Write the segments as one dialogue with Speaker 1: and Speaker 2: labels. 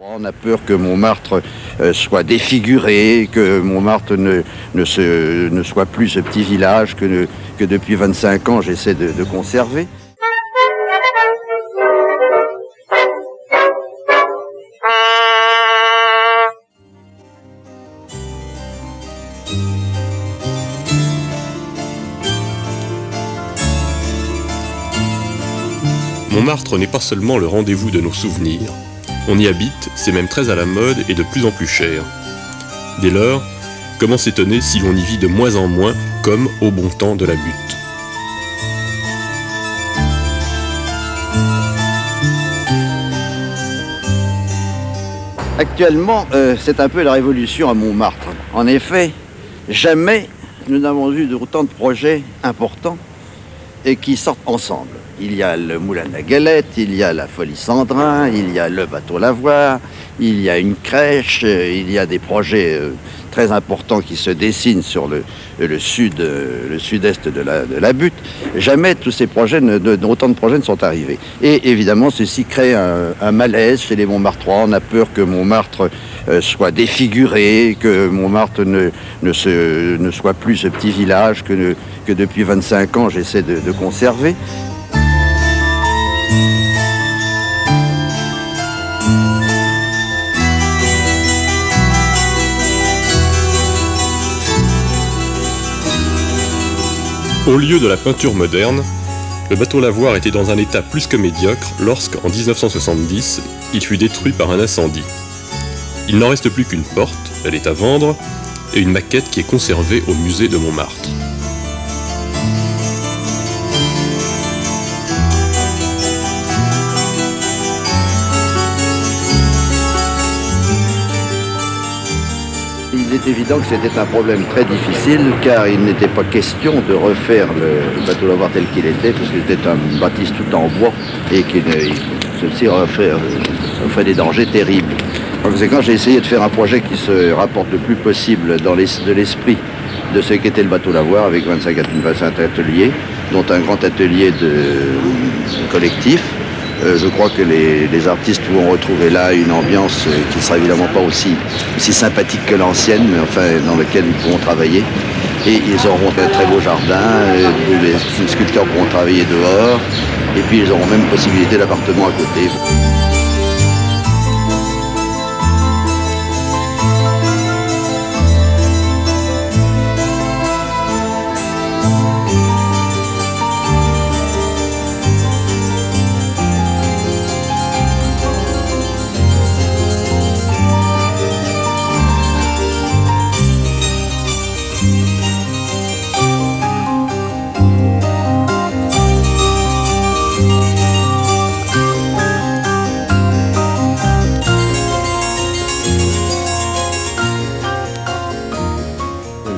Speaker 1: On a peur que Montmartre soit défiguré, que Montmartre ne soit plus ce petit village que depuis 25 ans j'essaie de conserver.
Speaker 2: Montmartre n'est pas seulement le rendez-vous de nos souvenirs. On y habite, c'est même très à la mode et de plus en plus cher. Dès lors, comment s'étonner si l'on y vit de moins en moins comme au bon temps de la butte.
Speaker 1: Actuellement, c'est un peu la révolution à Montmartre. En effet, jamais nous n'avons eu autant de projets importants et qui sortent ensemble. Il y a le Moulin de la Galette, il y a la Folie Sandrin, il y a le bateau Lavoir, il y a une crèche, il y a des projets très importants qui se dessinent sur le sud-est de la butte. Jamais tous ces projets, autant de projets ne sont arrivés. Et évidemment, ceci crée un malaise chez les Montmartrois. On a peur que Montmartre soit défiguré, que Montmartre ne soit plus ce petit village que depuis 25 ans j'essaie de conserver.
Speaker 2: Au lieu de la peinture moderne, le bateau Lavoir était dans un état plus que médiocre lorsqu'en 1970, il fut détruit par un incendie. Il n'en reste plus qu'une porte, elle est à vendre, et une maquette qui est conservée au musée de Montmartre.
Speaker 1: Il est évident que c'était un problème très difficile car il n'était pas question de refaire le bateau Lavoir tel qu'il était parce que c'était un bâtisse tout en bois et ceci offrait des dangers terribles. En conséquence, j'ai essayé de faire un projet qui se rapporte le plus possible de l'esprit de ce qu'était le bateau Lavoir avec 25 ateliers, dont un grand atelier de collectif. Je crois que les artistes vont retrouver là une ambiance qui ne sera évidemment pas aussi sympathique que l'ancienne, mais enfin dans laquelle ils pourront travailler. Et ils auront un très beau jardin, les sculpteurs pourront travailler dehors, et puis ils auront même possibilité d'appartement à côté.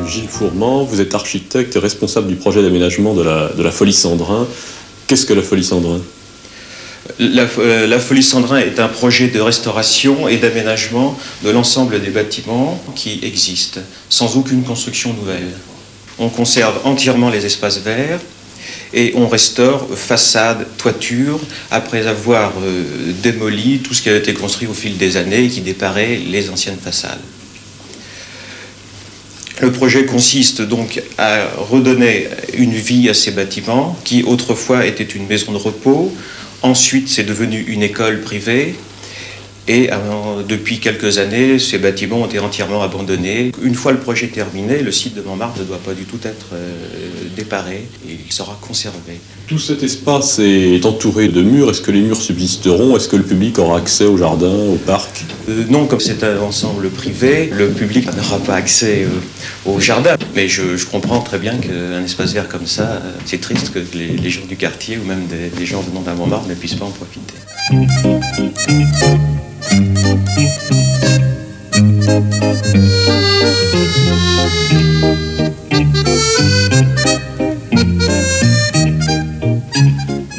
Speaker 2: Gilles Fourment, vous êtes architecte et responsable du projet d'aménagement de la Folie Sandrin. Qu'est-ce que la Folie Sandrin ?
Speaker 3: La Folie Sandrin est un projet de restauration et d'aménagement de l'ensemble des bâtiments qui existent, sans aucune construction nouvelle. On conserve entièrement les espaces verts et on restaure façade, toiture, après avoir démoli tout ce qui a été construit au fil des années et qui déparait les anciennes façades. Le projet consiste donc à redonner une vie à ces bâtiments qui autrefois étaient une maison de repos. Ensuite, c'est devenu une école privée. Et depuis quelques années, ces bâtiments ont été entièrement abandonnés. Une fois le projet terminé, le site de Montmartre ne doit pas du tout être déparé et il sera conservé.
Speaker 2: Tout cet espace est entouré de murs. Est-ce que les murs subsisteront? Est-ce que le public aura accès au jardin, au parc?
Speaker 3: Non, comme c'est un ensemble privé, le public n'aura pas accès au jardin. Mais je comprends très bien qu'un espace vert comme ça, c'est triste que les gens du quartier ou même des gens venant d'un Montmartre ne puissent pas en profiter.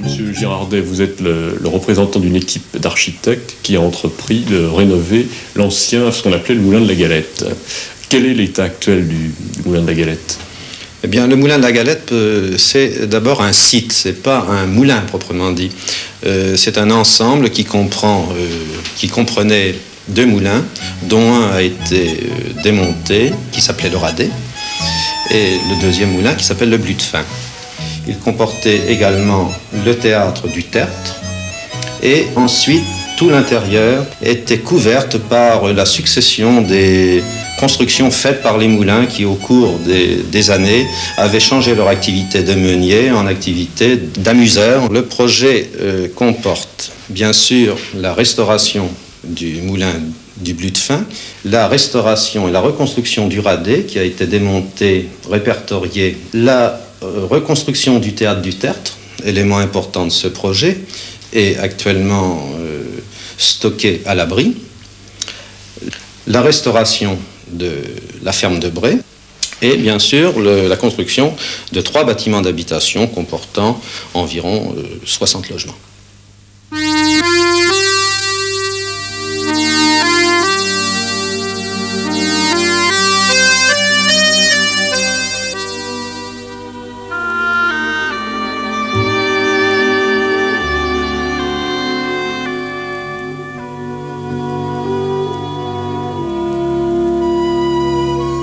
Speaker 2: Monsieur Girardet, vous êtes le représentant d'une équipe d'architectes qui a entrepris de rénover l'ancien, ce qu'on appelait le Moulin de la Galette. Quel est l'état actuel du Moulin de la Galette?
Speaker 4: Eh bien, le Moulin de la Galette, c'est d'abord un site, c'est pas un moulin proprement dit. C'est un ensemble qui comprenait 2 moulins, dont un a été démonté, qui s'appelait le Radet, et le deuxième moulin qui s'appelle le Blutefin. Il comportait également le théâtre du Tertre, et ensuite tout l'intérieur était couverte par la succession des constructions faites par les moulins qui, au cours des années, avaient changé leur activité de meunier en activité d'amuseur. Le projet comporte bien sûr la restauration du moulin du Blutefin, la restauration et la reconstruction du Radet qui a été démonté, répertorié, la reconstruction du théâtre du Tertre, élément important de ce projet, est actuellement stocké à l'abri, la restauration de la ferme de Bray et bien sûr la construction de 3 bâtiments d'habitation comportant environ 60 logements.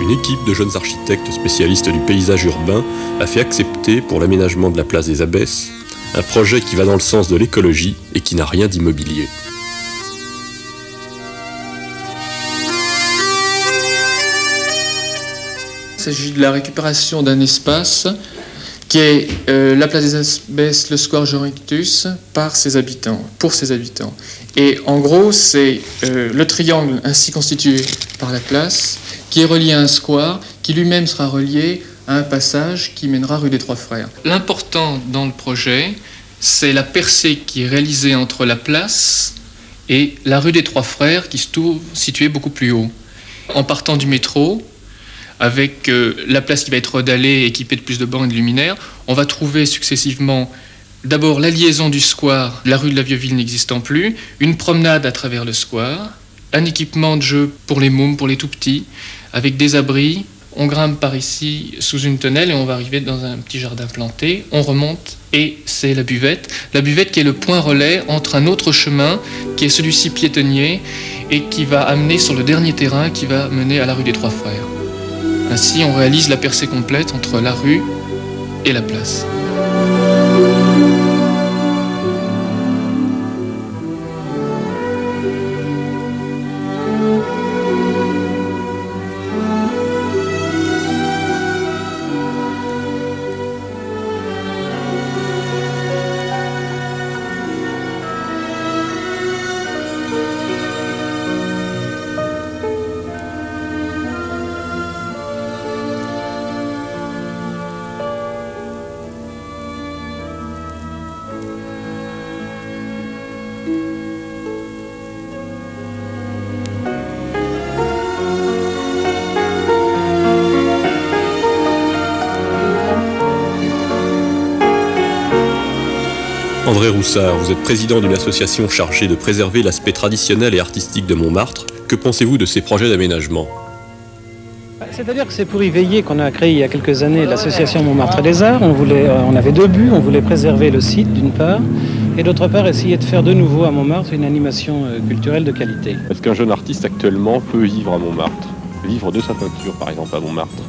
Speaker 2: Une équipe de jeunes architectes spécialistes du paysage urbain a fait accepter pour l'aménagement de la place des Abbesses un projet qui va dans le sens de l'écologie et qui n'a rien d'immobilier.
Speaker 5: Il s'agit de la récupération d'un espace qui est la place des Abbesses, le square Jean Rictus, par ses habitants, pour ses habitants. Et en gros, c'est le triangle ainsi constitué par la place qui est relié à un square qui lui-même sera relié à un passage qui mènera rue des Trois Frères. L'important dans le projet, c'est la percée qui est réalisée entre la place et la rue des Trois Frères qui se trouve située beaucoup plus haut. En partant du métro, avec la place qui va être redallée, équipée de plus de bancs et de luminaires, on va trouver successivement d'abord la liaison du square, la rue de la Vieux-Ville n'existant plus, une promenade à travers le square, un équipement de jeu pour les mômes, pour les tout-petits, avec des abris. On grimpe par ici sous une tonnelle et on va arriver dans un petit jardin planté. On remonte et c'est la buvette. La buvette qui est le point relais entre un autre chemin qui est celui-ci piétonnier et qui va amener sur le dernier terrain qui va mener à la rue des Trois Frères. Ainsi, on réalise la percée complète entre la rue et la place.
Speaker 2: André Roussard, vous êtes président d'une association chargée de préserver l'aspect traditionnel et artistique de Montmartre. Que pensez-vous de ces projets d'aménagement ?
Speaker 6: C'est-à-dire que c'est pour y veiller qu'on a créé il y a quelques années l'association Montmartre des Arts. On avait 2 buts, on voulait préserver le site d'une part, et d'autre part essayer de faire de nouveau à Montmartre une animation culturelle de qualité.
Speaker 2: Est-ce qu'un jeune artiste actuellement peut vivre à Montmartre ? Vivre de sa peinture par exemple à Montmartre ?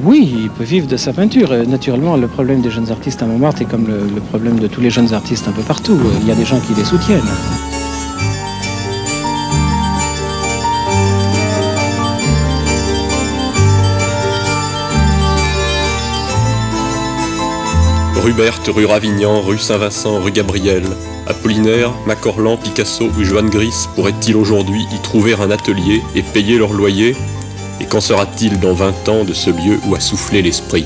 Speaker 6: Oui, il peut vivre de sa peinture. Naturellement, le problème des jeunes artistes à Montmartre est comme le problème de tous les jeunes artistes un peu partout. Il y a des gens qui les soutiennent.
Speaker 2: Rue Berthe, rue Ravignan, rue Saint-Vincent, rue Gabriel. Apollinaire, Macorlan, Picasso ou Joan Gris pourraient-ils aujourd'hui y trouver un atelier et payer leur loyer ? Et qu'en sera-t-il dans 20 ans de ce lieu où a soufflé l'esprit ?